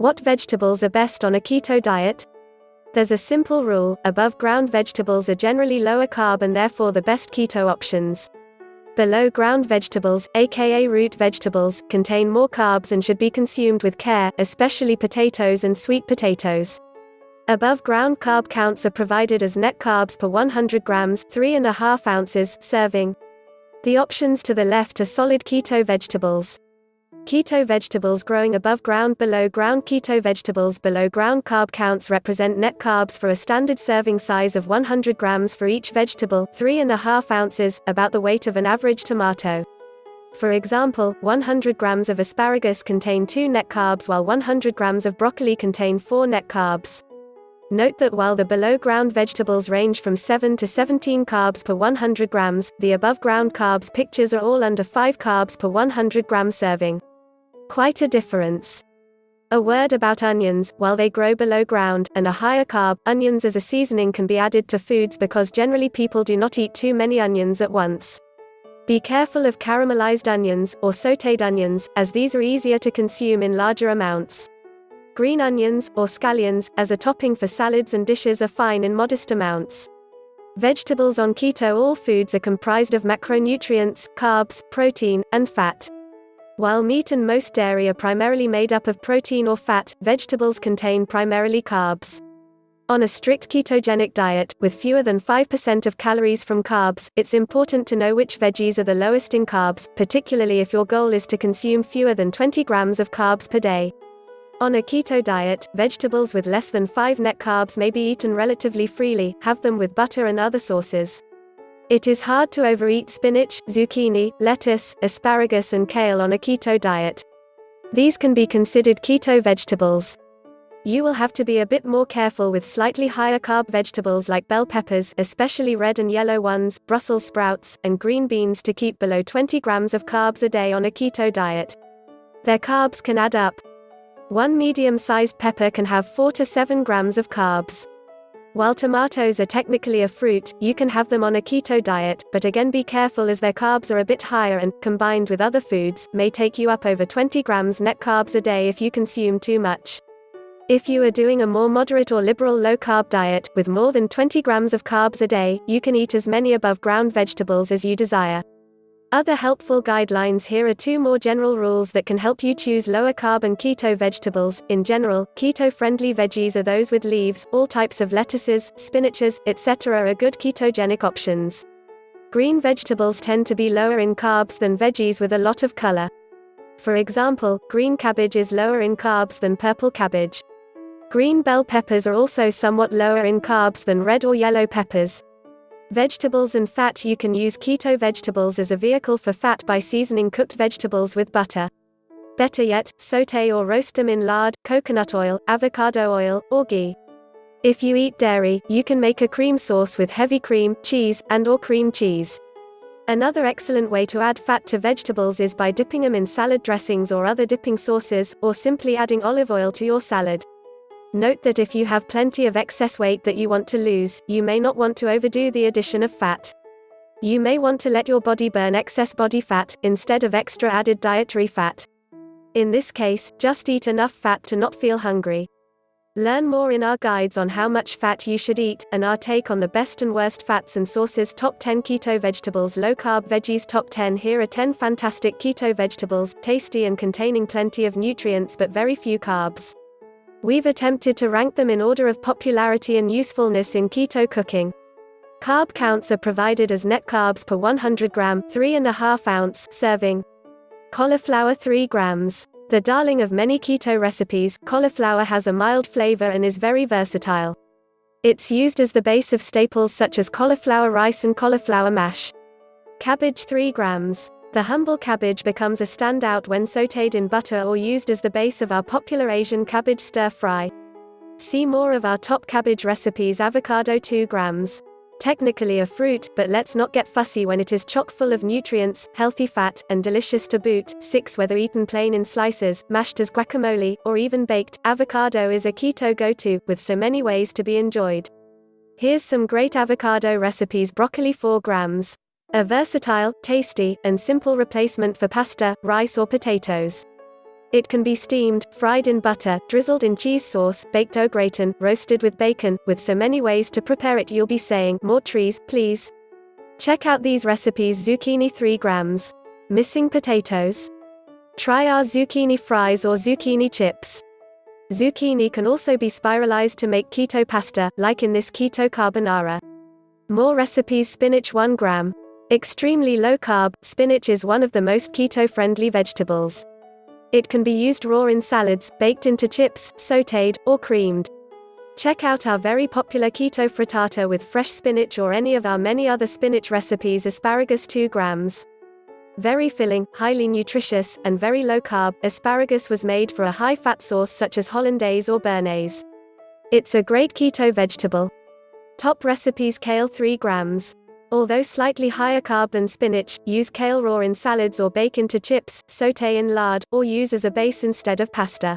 What vegetables are best on a keto diet? There's a simple rule: above ground vegetables are generally lower carb and therefore the best keto options. Below ground vegetables, aka root vegetables, contain more carbs and should be consumed with care, especially potatoes and sweet potatoes. Above ground carb counts are provided as net carbs per 100 grams, 3.5 ounces serving. The options to the left are solid keto vegetables. Keto vegetables growing above ground. Below ground keto vegetables. Below ground carb counts represent net carbs for a standard serving size of 100 grams for each vegetable, 3.5 ounces, about the weight of an average tomato. For example, 100 grams of asparagus contain 2 net carbs while 100 grams of broccoli contain 4 net carbs. Note that while the below ground vegetables range from 7 to 17 carbs per 100 grams, the above ground carbs pictures are all under 5 carbs per 100 gram serving. Quite a difference. A word about onions: while they grow below ground, and are higher carb, onions as a seasoning can be added to foods because generally people do not eat too many onions at once. Be careful of caramelized onions, or sautéed onions, as these are easier to consume in larger amounts. Green onions, or scallions, as a topping for salads and dishes are fine in modest amounts. Vegetables on keto. All foods are comprised of macronutrients, carbs, protein, and fat. While meat and most dairy are primarily made up of protein or fat, vegetables contain primarily carbs. On a strict ketogenic diet, with fewer than 5% of calories from carbs, it's important to know which veggies are the lowest in carbs, particularly if your goal is to consume fewer than 20 grams of carbs per day. On a keto diet, vegetables with less than 5 net carbs may be eaten relatively freely. Have them with butter and other sauces. It is hard to overeat spinach, zucchini, lettuce, asparagus and kale on a keto diet. These can be considered keto vegetables. You will have to be a bit more careful with slightly higher carb vegetables like bell peppers, especially red and yellow ones, Brussels sprouts, and green beans to keep below 20 grams of carbs a day on a keto diet. Their carbs can add up. One medium-sized pepper can have 4 to 7 grams of carbs. While tomatoes are technically a fruit, you can have them on a keto diet, but again be careful as their carbs are a bit higher and, combined with other foods, may take you up over 20 grams net carbs a day if you consume too much. If you are doing a more moderate or liberal low-carb diet, with more than 20 grams of carbs a day, you can eat as many above-ground vegetables as you desire. Other helpful guidelines: here are 2 more general rules that can help you choose lower carb and keto vegetables. In general, keto-friendly veggies are those with leaves. All types of lettuces, spinaches, etc. are good ketogenic options. Green vegetables tend to be lower in carbs than veggies with a lot of color. For example, green cabbage is lower in carbs than purple cabbage. Green bell peppers are also somewhat lower in carbs than red or yellow peppers. Vegetables and fat: you can use keto vegetables as a vehicle for fat by seasoning cooked vegetables with butter. Better yet, sauté or roast them in lard, coconut oil, avocado oil, or ghee. If you eat dairy, you can make a cream sauce with heavy cream, cheese, and/or cream cheese. Another excellent way to add fat to vegetables is by dipping them in salad dressings or other dipping sauces, or simply adding olive oil to your salad. Note that if you have plenty of excess weight that you want to lose, you may not want to overdo the addition of fat. You may want to let your body burn excess body fat, instead of extra added dietary fat. In this case, just eat enough fat to not feel hungry. Learn more in our guides on how much fat you should eat, and our take on the best and worst fats and sauces. Top 10 Keto Vegetables. Low Carb Veggies Top 10. Here are 10 fantastic keto vegetables, tasty and containing plenty of nutrients but very few carbs. We've attempted to rank them in order of popularity and usefulness in keto cooking. Carb counts are provided as net carbs per 100 gram, 3.5 ounce serving. Cauliflower 3 grams. The darling of many keto recipes, cauliflower has a mild flavor and is very versatile. It's used as the base of staples such as cauliflower rice and cauliflower mash. Cabbage 3 grams. The humble cabbage becomes a standout when sautéed in butter or used as the base of our popular Asian cabbage stir-fry. See more of our top cabbage recipes. Avocado 2 grams. Technically a fruit, but let's not get fussy when it is chock full of nutrients, healthy fat, and delicious to boot. 6. Whether eaten plain in slices, mashed as guacamole, or even baked, avocado is a keto go-to, with so many ways to be enjoyed. Here's some great avocado recipes. Broccoli 4 grams. A versatile, tasty, and simple replacement for pasta, rice or potatoes. It can be steamed, fried in butter, drizzled in cheese sauce, baked au gratin, roasted with bacon. With so many ways to prepare it, you'll be saying, "More trees, please." Check out these recipes. Zucchini 3 grams. Missing potatoes? Try our zucchini fries or zucchini chips. Zucchini can also be spiralized to make keto pasta, like in this keto carbonara. More recipes. Spinach 1 gram. Extremely low carb, spinach is one of the most keto-friendly vegetables. It can be used raw in salads, baked into chips, sautéed, or creamed. Check out our very popular keto frittata with fresh spinach or any of our many other spinach recipes. Asparagus 2 grams. Very filling, highly nutritious, and very low carb, asparagus was made for a high-fat sauce such as hollandaise or béarnaise. It's a great keto vegetable. Top recipes. Kale 3 grams. Although slightly higher carb than spinach, use kale raw in salads or bake into chips, sauté in lard, or use as a base instead of pasta.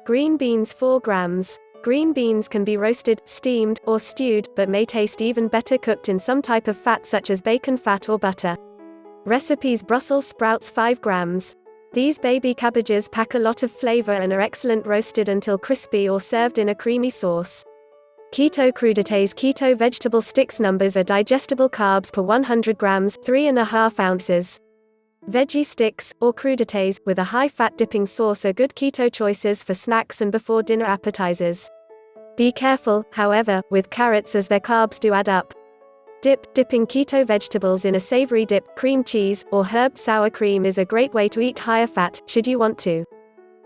Green beans 4 grams. Green beans can be roasted, steamed, or stewed, but may taste even better cooked in some type of fat such as bacon fat or butter. Recipes. Brussels sprouts 5 grams. These baby cabbages pack a lot of flavor and are excellent roasted until crispy or served in a creamy sauce. Keto crudités. Keto vegetable sticks. Numbers are digestible carbs per 100 grams, 3.5 ounces. Veggie sticks, or crudités, with a high-fat dipping sauce are good keto choices for snacks and before dinner appetizers. Be careful, however, with carrots as their carbs do add up. Dipping keto vegetables in a savory dip, cream cheese, or herbed sour cream is a great way to eat higher fat, should you want to.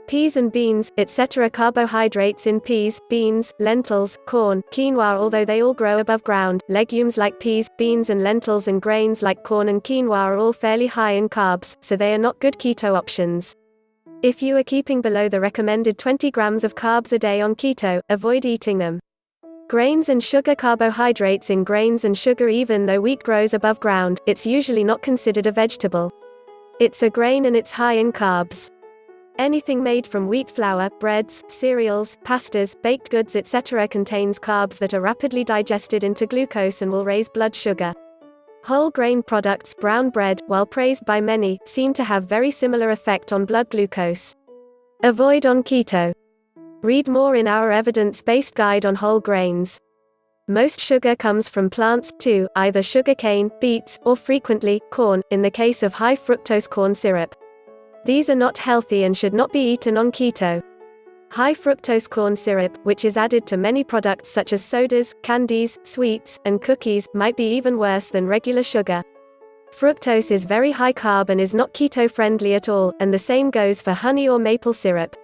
Peas and beans, etc. Carbohydrates in peas, beans, lentils, corn, quinoa. Although they all grow above ground, legumes like peas, beans and lentils and grains like corn and quinoa are all fairly high in carbs, so they are not good keto options. If you are keeping below the recommended 20 grams of carbs a day on keto, avoid eating them. Grains and sugar. Carbohydrates in grains and sugar. Even though wheat grows above ground, it's usually not considered a vegetable. It's a grain and it's high in carbs. Anything made from wheat flour, breads, cereals, pastas, baked goods etc. contains carbs that are rapidly digested into glucose and will raise blood sugar. Whole grain products, brown bread, while praised by many, seem to have very similar effect on blood glucose. Avoid on keto. Read more in our evidence-based guide on whole grains. Most sugar comes from plants, too, either sugarcane, beets, or frequently, corn, in the case of high fructose corn syrup. These are not healthy and should not be eaten on keto. High fructose corn syrup, which is added to many products such as sodas, candies, sweets, and cookies, might be even worse than regular sugar. Fructose is very high carb and is not keto-friendly at all, and the same goes for honey or maple syrup.